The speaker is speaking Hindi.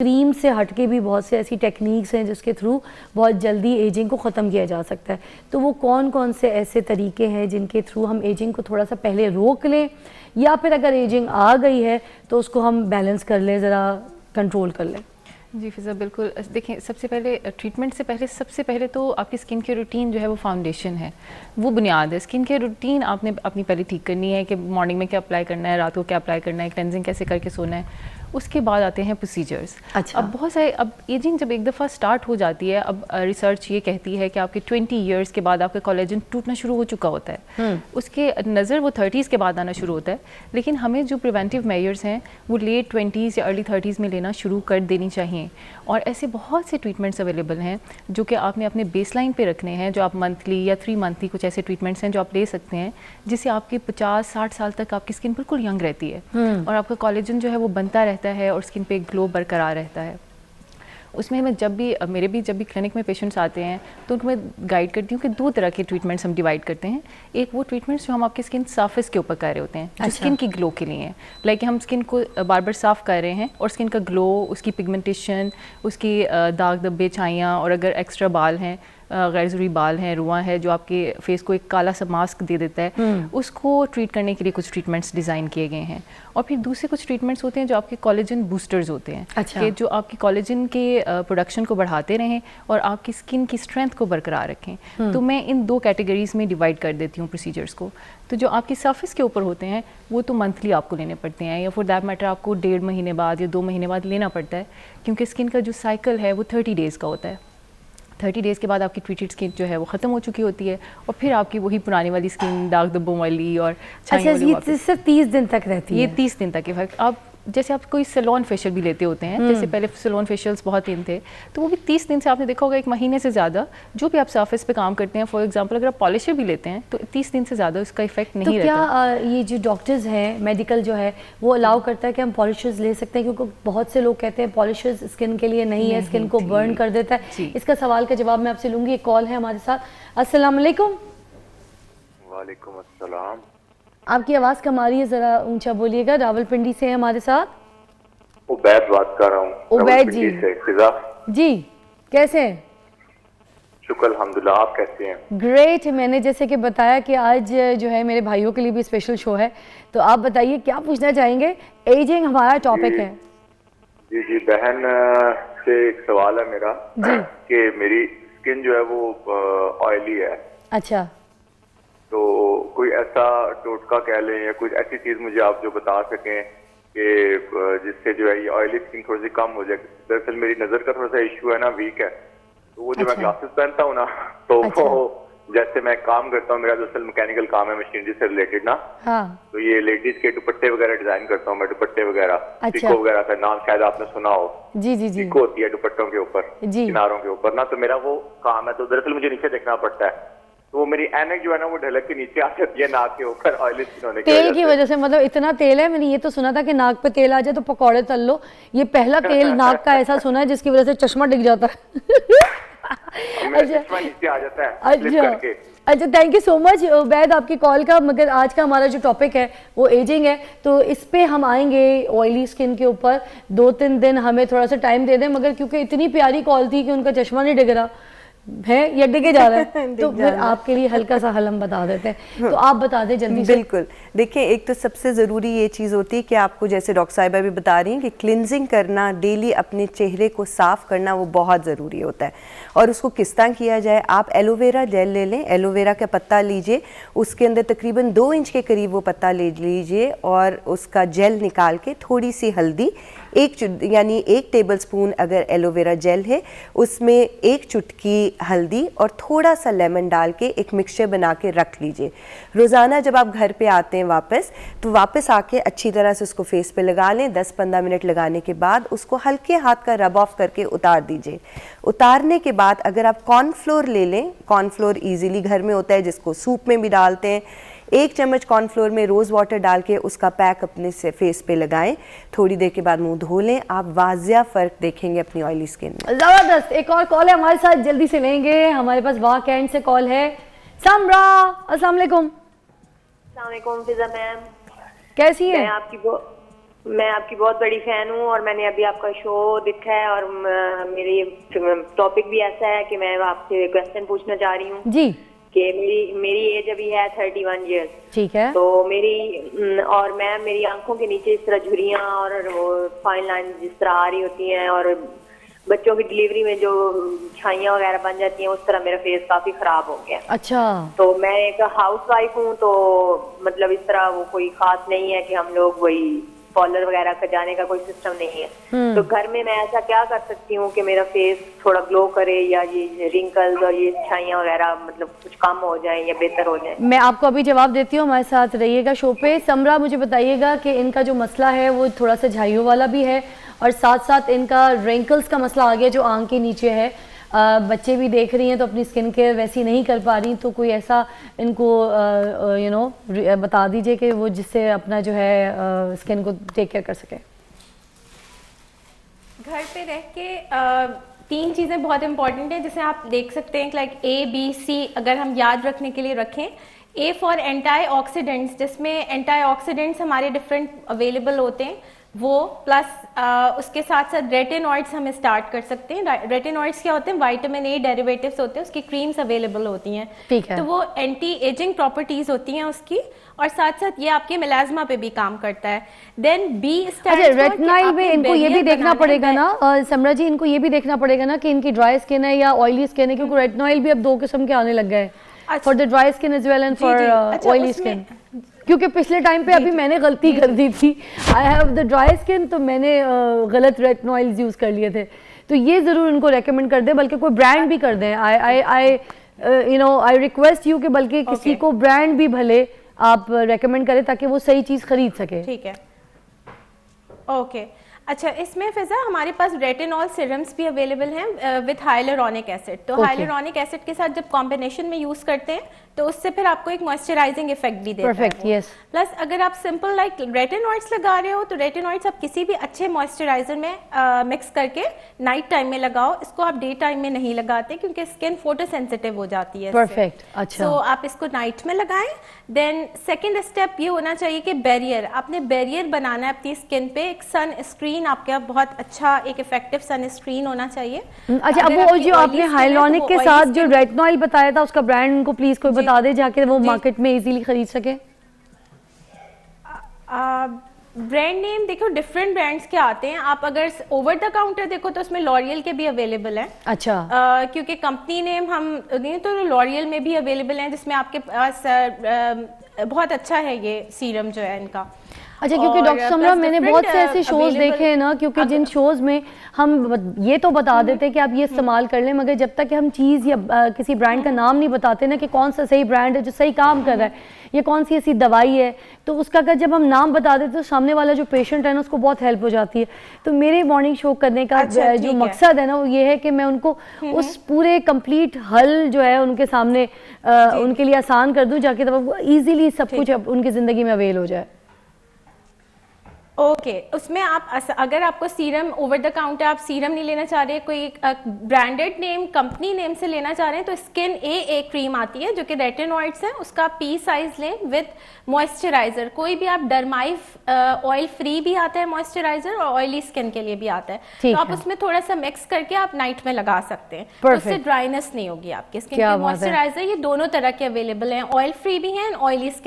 क्रीम से हटके भी बहुत से ऐसी टेक्निक्स हैं जिसके थ्रू बहुत जल्दी एजिंग को ख़त्म किया जा सकता है। तो वो कौन कौन से ऐसे तरीके हैं जिनके थ्रू हम एजिंग को थोड़ा सा पहले रोक लें, या फिर अगर एजिंग आ गई है तो उसको हम बैलेंस कर लें, ज़रा कंट्रोल कर लें? जी फिज़ा, बिल्कुल। देखिए, सबसे पहले ट्रीटमेंट से पहले सबसे पहले तो आपकी स्किन केयर रूटीन जो है वो फाउंडेशन है, वो बुनियाद है। स्किन केयर रूटीन आपने अपनी पहले ठीक करनी है कि मॉर्निंग में क्या अप्लाई करना है, रात को क्या अप्लाई करना है, क्लेंजिंग कैसे करके सोना है। उसके बाद आते हैं प्रोसीजर्स। अच्छा। अब बहुत सारे, अब एजिंग जब एक दफ़ा स्टार्ट हो जाती है, अब रिसर्च ये कहती है कि आपके 20 ईयर्स के बाद आपका कोलेजन टूटना शुरू हो चुका होता है। उसके नज़र वो 30s के बाद आना शुरू होता है, लेकिन हमें जो प्रिवेंटिव मेजर्स हैं वो लेट 20s या अर्ली 30s में लेना शुरू कर देनी चाहिए। और ऐसे बहुत से ट्रीटमेंट्स अवेलेबल हैं जो कि आपने अपने बेसलाइन पे रखने हैं, जो आप मंथली या 3 मंथली कुछ ऐसे ट्रीटमेंट्स हैं जो आप ले सकते हैं, जिससे आपकी 50-60 साल तक आपकी स्किन बिल्कुल यंग रहती है और आपका कोलेजन जो है वो बनता रहता है और स्किन पे एक ग्लो बरकरार रहता है। उसमें मैं जब भी क्लिनिक में पेशेंट्स आते हैं तो उनको मैं गाइड करती हूँ कि 2 तरह के ट्रीटमेंट्स हम डिवाइड करते हैं। एक वो ट्रीटमेंट्स जो हम आपकी स्किन सरफेस के ऊपर कर रहे होते हैं, जो स्किन की ग्लो के लिए हैं, लाइक हम स्किन को बार बार साफ़ कर रहे हैं और स्किन का ग्लो, उसकी पिगमेंटेशन, उसकी दाग धब्बे, छाइयाँ, और अगर एक्स्ट्रा बाल हैं, गैर ज़रूरी बाल हैं, रुआं है जो आपके फेस को एक काला सा मास्क दे देता है, उसको ट्रीट करने के लिए कुछ ट्रीटमेंट्स डिज़ाइन किए गए हैं। और फिर दूसरे कुछ ट्रीटमेंट्स होते हैं जो आपके कोलेजन बूस्टर्स होते हैं। अच्छा। कि जो आपकी कोलेजन के प्रोडक्शन को बढ़ाते रहें और आपकी स्किन की स्ट्रेंथ को बरकरार रखें। तो मैं इन 2 कैटेगरीज में डिवाइड कर देती हूँ प्रोसीजर्स को। तो जो आपकी सरफेस के ऊपर होते हैं वो तो मंथली आपको लेने पड़ते हैं, या फॉर दैट मैटर आपको 1.5 महीने बाद या 2 महीने बाद लेना पड़ता है, क्योंकि स्किन का जो साइकिल है वो 30 डेज़ का होता है। 30 डेज़ के बाद आपकी ट्रीटेड स्किन जो है वो ख़त्म हो चुकी होती है और फिर आपकी वही पुरानी वाली स्किन दाग धब्बों वाली और अच्छा, ये सिर्फ 30 दिन तक रहती है? ये 30 दिन तक इफेक्ट। आप जैसे आप कोई सैलून फेशियल भी लेते होते हैं, जैसे पहले सैलून फेशियल्स बहुत इन थे, तो वो भी 30 दिन से आपने देखा होगा, 1 महीने से ज़्यादा जो भी आप सरफेस पे काम करते हैं, फॉर एग्जांपल अगर आप पॉलिशर भी लेते हैं तो 30 दिन से ज़्यादा उसका इफेक्ट नहीं रहता। तो क्या ये जो डॉक्टर्स हैं, मेडिकल जो है, वो अलाउ करता है कि हम पॉलिशर्स ले सकते हैं? क्योंकि बहुत से लोग कहते हैं पॉलिशर्स स्किन के लिए नहीं है, स्किन को बर्न कर देता है। इसका सवाल का जवाब मैं आपसे लूँगी। एक कॉल है हमारे साथ। अस्सलाम वालेकुम। वालेकुम अस्सलाम। आपकी आवाज़ कम आ रही है, ज़रा ऊंचा बोलिएगा। रावलपिंडी से है हमारे साथ उबैद बात कर रहा हूँ। उबैद जी जी, कैसे हैं? शुक्र अल्हम्दुलिल्लाह, आप कैसे हैं? ग्रेट। मैंने जैसे कि बताया कि आज जो है मेरे भाइयों के लिए भी स्पेशल शो है, तो आप बताइए क्या पूछना चाहेंगे? एजिंग हमारा टॉपिक है। जी जी, बहन से एक सवाल है मेरा जी। कि मेरी स्किन जो है वो ऑयली है। अच्छा। तो कोई ऐसा टोटका कह लें या कुछ ऐसी चीज़ मुझे आप जो बता सकें कि जिससे जो है ये ऑयली स्किन थोड़ी सी कम हो जाए। दरअसल मेरी नज़र का थोड़ा सा इशू है ना, वीक है, तो वो जो मैं ग्लासेस पहनता हूँ ना, तो वो जैसे मैं काम करता हूँ, मेरा दरअसल मैकेनिकल काम है, मशीनरी से रिलेटेड ना। हाँ। तो ये लेडीज के दुपट्टे वगैरह डिजाइन करता हूँ मैं, दुपट्टे वगैरह। अच्छा। पिको वगैरह का नाम शायद आपने सुना हो। जी जी जी। पिको होती है दुपट्टों के ऊपर, किनारों के ऊपर ना, तो मेरा वो काम है। तो दरअसल मुझे नीचे देखना पड़ता है, तो वो मेरी ऐनक जो है ना वो ढलक के नीचे आ जाती है नाक के ऊपर, ऑयली स्किन होने तेल की वजह से। मतलब इतना तेल है, मैंने ये तो सुना था कि नाक पे तेल आ जाए तो पकौड़े तल लो। ये पहला तेल नाक का ऐसा सुना है जिसकी वजह से चश्मा डिग जाता है। चश्मा नीचे आ जाता है स्लिप करके। अच्छा, thank you so much Ubaid आपकी कॉल का। मगर आज का हमारा जो टॉपिक है वो एजिंग है, तो इस पे हम आएंगे ऑयली स्किन के ऊपर। 2-3 दिन हमें थोड़ा सा टाइम दे दें, मगर क्योंकि इतनी प्यारी कॉल थी कि उनका चश्मा नहीं डिग रहा है या डिगे जा रहा है तो फिर आपके लिए हल्का सा हल हम बता देते हैं। तो आप बता दें जल्दी से। बिल्कुल। देखिए, एक तो सबसे ज़रूरी ये चीज़ होती है कि आपको, जैसे डॉक्टर साहिबा भी बता रही हैं, कि क्लिनजिंग करना, डेली अपने चेहरे को साफ़ करना वो बहुत ज़रूरी होता है। और उसको किस तरह किया जाए? आप एलोवेरा जेल ले लें, एलोवेरा का पत्ता लीजिए, उसके अंदर तकरीबन 2 इंच के करीब वो पत्ता ले लीजिए और उसका जेल निकाल के थोड़ी सी हल्दी, यानी 1 टेबलस्पून अगर एलोवेरा जेल है उसमें 1 चुटकी हल्दी और थोड़ा सा लेमन डाल के एक मिक्सचर बना के रख लीजिए। रोज़ाना जब आप घर पे आते हैं वापस आके अच्छी तरह से उसको फेस पे लगा लें। 10-15 मिनट लगाने के बाद उसको हल्के हाथ का रब ऑफ करके उतार दीजिए। उतारने के बाद अगर आप कॉर्नफ्लोर ले लें, कॉर्नफ्लोर ईजिली घर में होता है, जिसको सूप में भी डालते हैं, 1 चम्मच कॉर्नफ्लोर में रोज़ वाटर डाल के उसका पैक अपने से फेस पे लगाएं। थोड़ी देर के बाद मुंह धो लें, आप वाजिया फ़र्क देखेंगे अपनी ऑयली स्किन में। ज़बरदस्त। एक और कॉल है हमारे साथ, जल्दी से लेंगे। हमारे पास वाह कैंट से कॉल है। समरा, अस्सलाम वालेकुम। अस्सलाम वालेकुम फिजा मैम, कैसी है? मैं आपकी बहुत बड़ी फैन हूँ और मैंने अभी आपका शो देखा है और मेरे टॉपिक भी ऐसा है कि मैं आपसे क्वेश्चन पूछना चाह रही हूँ जी कि मेरी एज अभी है 31 ईयर्स। ठीक है। तो मेरी आंखों के नीचे इस तरह झुर्रियाँ और वो फाइन लाइन जिस तरह आ रही होती हैं और बच्चों की डिलीवरी में जो छाइयाँ वगैरह बन जाती हैं उस तरह मेरा फेस काफी खराब हो गया। अच्छा। तो मैं एक हाउस वाइफ हूँ, तो मतलब इस तरह वो कोई खास नहीं है कि हम लोग वही पार्लर वगैरह का जाने का कोई सिस्टम नहीं है। तो घर में मैं ऐसा क्या कर सकती हूँ कि मेरा फेस थोड़ा ग्लो करे या ये रिंकल्स और ये छाइयाँ वगैरह मतलब कुछ कम हो जाए या बेहतर हो जाए? मैं आपको अभी जवाब देती हूँ, हमारे साथ रहिएगा शो पे। समरा, मुझे बताइएगा कि इनका जो मसला है वो थोड़ा सा झाइयों वाला भी है और साथ साथ इनका रिंकल्स का मसला आ गया जो आंख के नीचे है। बच्चे भी देख रही हैं तो अपनी स्किन केयर वैसी नहीं कर पा रही, तो कोई ऐसा इनको बता दीजिए कि वो जिससे अपना जो है स्किन को टेक केयर कर सके। घर पे रह के 3 चीज़ें बहुत इंपॉर्टेंट हैं जिसे आप देख सकते हैं, लाइक ABC अगर हम याद रखने के लिए रखें। A फॉर एंटीऑक्सीडेंट्स, जिसमें एंटीऑक्सीडेंट्स हमारे डिफरेंट अवेलेबल होते हैं वो, प्लस उसके साथ साथ रेटिनॉइड्स हम स्टार्ट कर सकते हैं। रेटिनॉइड्स क्या होते हैं? विटामिन A डेरिवेटिव्स होते हैं, उसकी क्रीम्स अवेलेबल होती हैं। ठीक है। तो वो एंटी एजिंग प्रॉपर्टीज होती हैं उसकी, और साथ साथ ये आपके मेलाज्मा पे भी काम करता है। देन B अच्छा, रेटिनाइल में इनको ये भी देखना पड़ेगा ना समरा जी, इनको ये भी देखना पड़ेगा ना कि इनकी ड्राई स्किन है या ऑयली स्किन है, क्योंकि रेटिनाइल भी अब 2 किस्म के आने लग गए, for the dry skin as well and for oily skin. क्योंकि पिछले टाइम पे अभी मैंने गलती कर दी थी, I have the dry skin, तो मैंने गलत रेटिनॉइल्स यूज़ कर लिए थे। तो ये ज़रूर इनको रेकमेंड कर दें, बल्कि कोई ब्रांड भी कर दें। आई रिक्वेस्ट यू कि बल्कि किसी को ब्रांड भी भले आप रेकमेंड करें ताकि वो सही चीज़ खरीद सके। ठीक है, ओके। अच्छा, इसमें फिजा हमारे पास रेटिनॉल सीरम्स भी अवेलेबल हैं विद हाइलुरोनिक एसिड। तो हाइलुरोनिक एसिड के साथ जब कॉम्बिनेशन में यूज करते हैं तो उससे फिर आपको एक मॉइस्चराइजिंग इफेक्ट भी देता Perfect, है। yes. प्लस अगर आप सिंपल लाइक रेटिनॉइड्स लगा रहे हो तो रेटिनॉइड्स आप किसी भी अच्छे मॉइस्चराइजर में मिक्स करके नाइट टाइम में लगाओ। इसको आप डे टाइम में नहीं लगाते क्योंकि स्किन फोटो सेंसिटिव हो जाती है। परफेक्ट। अच्छा, तो आप इसको नाइट में लगाएं। देन सेकेंड स्टेप ये होना चाहिए कि बैरियर, आपने बैरियर बनाना है अपनी स्किन पे। एक सन स्क्रीन आपका बहुत अच्छा एक इफेक्टिव सन स्क्रीन होना चाहिए। अच्छा, अब वो जो आपने हाइलुरोनिक के साथ जो रेटिनॉइल बताया था उसका ब्रांड उनको प्लीज कोई बता दे जाके वो मार्केट में इजीली खरीद सके। ब्रांड नेम देखो, डिफरेंट ब्रांड्स के आते हैं। आप अगर ओवर द काउंटर देखो तो उसमें लॉरियल के भी अवेलेबल हैं। अच्छा, क्योंकि कंपनी नेम हम दें तो लॉरियल में भी अवेलेबल हैं, जिसमें आपके पास बहुत अच्छा है ये सीरम जो है इनका। अच्छा, क्योंकि डॉक्टर समरा मैंने बहुत से ऐसे शोज देखे हैं ना, क्योंकि जिन शोज में हम ये तो बता देते हैं कि आप ये इस्तेमाल कर लें, मगर जब तक हम चीज़ या किसी ब्रांड का नाम नहीं बताते ना कि कौन सा सही ब्रांड है जो सही काम कर रहा है या कौन सी ऐसी दवाई है, तो उसका अगर जब हम नाम बता देते तो सामने वाला जो पेशेंट है ना उसको बहुत हेल्प हो जाती है। तो मेरे मॉर्निंग शो करने का जो मकसद है ना वो ये है कि मैं उनको उस पूरे कंप्लीट हल जो है उनके सामने उनके लिए आसान कर दूं, जाके तब ईजिली सब कुछ उनकी ज़िंदगी में अवेल हो जाए। ओके, उसमें आप अगर आपको सीरम ओवर द काउंटर आप सीरम नहीं लेना चाह रहे, कोई ब्रांडेड नेम कंपनी नेम से लेना चाह रहे हैं, तो स्किन ए क्रीम आती है जो कि रेटिनॉइड्स है, उसका P साइज लें विद मॉइस्चराइजर। कोई भी आप डर्माइव ऑयल फ्री भी आता है मॉइस्चराइजर और ऑयली स्किन के लिए भी आता है, तो आप उसमें थोड़ा सा मिक्स करके आप नाइट में लगा सकते हैं। तो उससे ड्राइनेस नहीं होगी आपकी स्किन की। मॉइस्चराइजर ये दोनों तरह के अवेलेबल हैं, ऑयल फ्री भी हैं, ऑयली स्किन